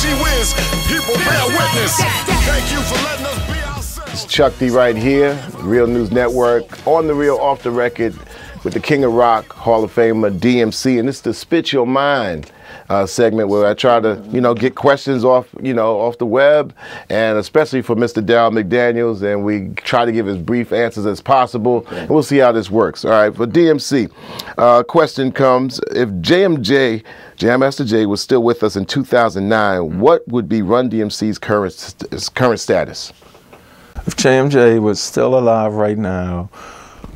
Gee whiz, people bear witness. Thank you for letting us be ourselves. It's Chuck D right here, Real News Network, on the real, off the record, with the King of Rock, Hall of Famer, DMC, and this is the Spit Your Mind segment where I try to, get questions off the web, and especially for Mr. Darryl McDaniels, and we try to give as brief answers as possible, and we'll see how this works. All right, for DMC, question comes: if Jam Master Jay was still with us in 2009, what would be Run DMC's current status? If JMJ was still alive right now,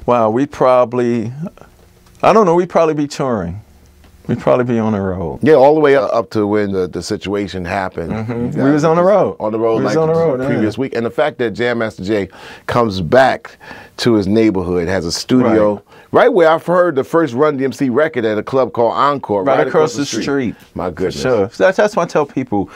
wow, we'd probably, I don't know, we'd probably be touring. We'd probably be on the road. Yeah, all the way up to when the situation happened. Mm-hmm. We was on the road. On the road, we like was on the road, previous week. And the fact that Jam Master Jay comes back to his neighborhood, has a studio right where I've heard the first Run DMC record at a club called Encore. Right across the street. My goodness. For sure. That's why I tell people,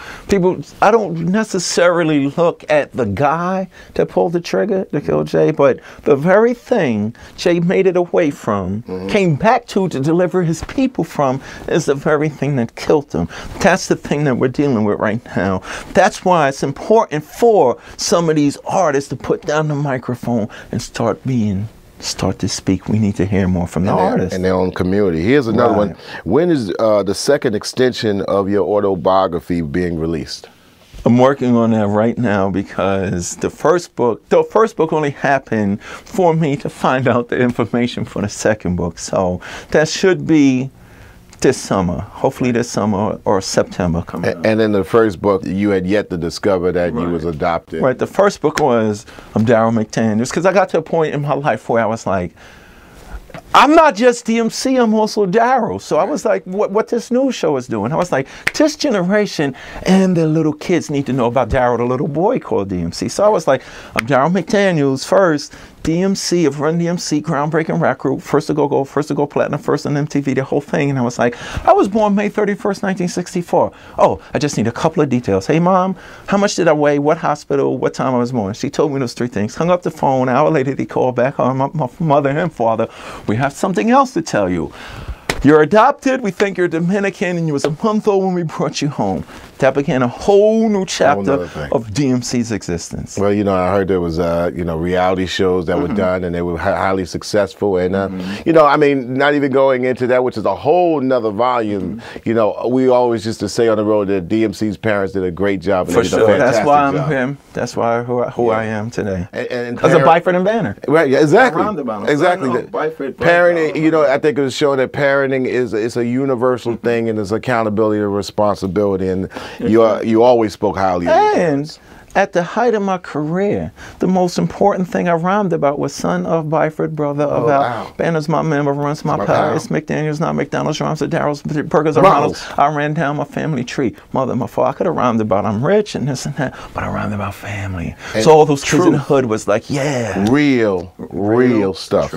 I don't necessarily look at the guy that pulled the trigger to kill Jay, but the very thing Jay made it away from, came back to deliver his people from, is the very thing that killed him. That's the thing that we're dealing with right now. That's why it's important for some of these artists to put down the microphone and start to speak. We need to hear more from the artists. And their own community. Here's another one. When is the second extension of your autobiography being released? I'm working on that right now because the first book only happened for me to find out the information for the second book. So that should be this summer, hopefully this summer or September coming up. And in the first book, you had yet to discover that you was adopted. Right, the first book was Darryl McDaniels, because I got to a point in my life where I was like, I'm not just DMC, I'm also Darryl. So I was like, what this news show is doing? I was like, this generation and the little kids need to know about Darryl, the little boy called DMC. So I was like, I'm Darryl McDaniels first, DMC of Run DMC, groundbreaking rap group, first to go gold, first to go platinum, first on MTV, the whole thing. And I was like, I was born May 31st, 1964. Oh, I just need a couple of details. Hey, Mom, how much did I weigh? What hospital? What time I was born? She told me those three things. Hung up the phone. An hour later, he called back. Oh, my mother and father, we have something else to tell you. You're adopted, we think you're Dominican, and you was a month old when we brought you home. That began a whole new chapter of DMC's existence. Well, I heard there was, reality shows that were done, and they were highly successful. And, I mean, not even going into that, which is a whole nother volume. We always used to say on the road that DMC's parents did a great job. And For sure, that's why I'm job. him. That's why who I am today. Because of Byford and Banner. Right, yeah, exactly. Exactly. Parenting, I think it was showing that parenting is a universal thing, and it's accountability and responsibility, and you always spoke highly of your parents. At the height of my career, the most important thing I rhymed about was son of Byford, brother of Al. Banner's my member, runs my power. It's McDaniels, not McDonald's. Rhymes with Darryl's, Burgers, or Ronald's. I ran down my family tree. Mother, my father. I could have rhymed about I'm rich and this and that, but I rhymed about family. And so all those kids in the hood was like, yeah. Real stuff.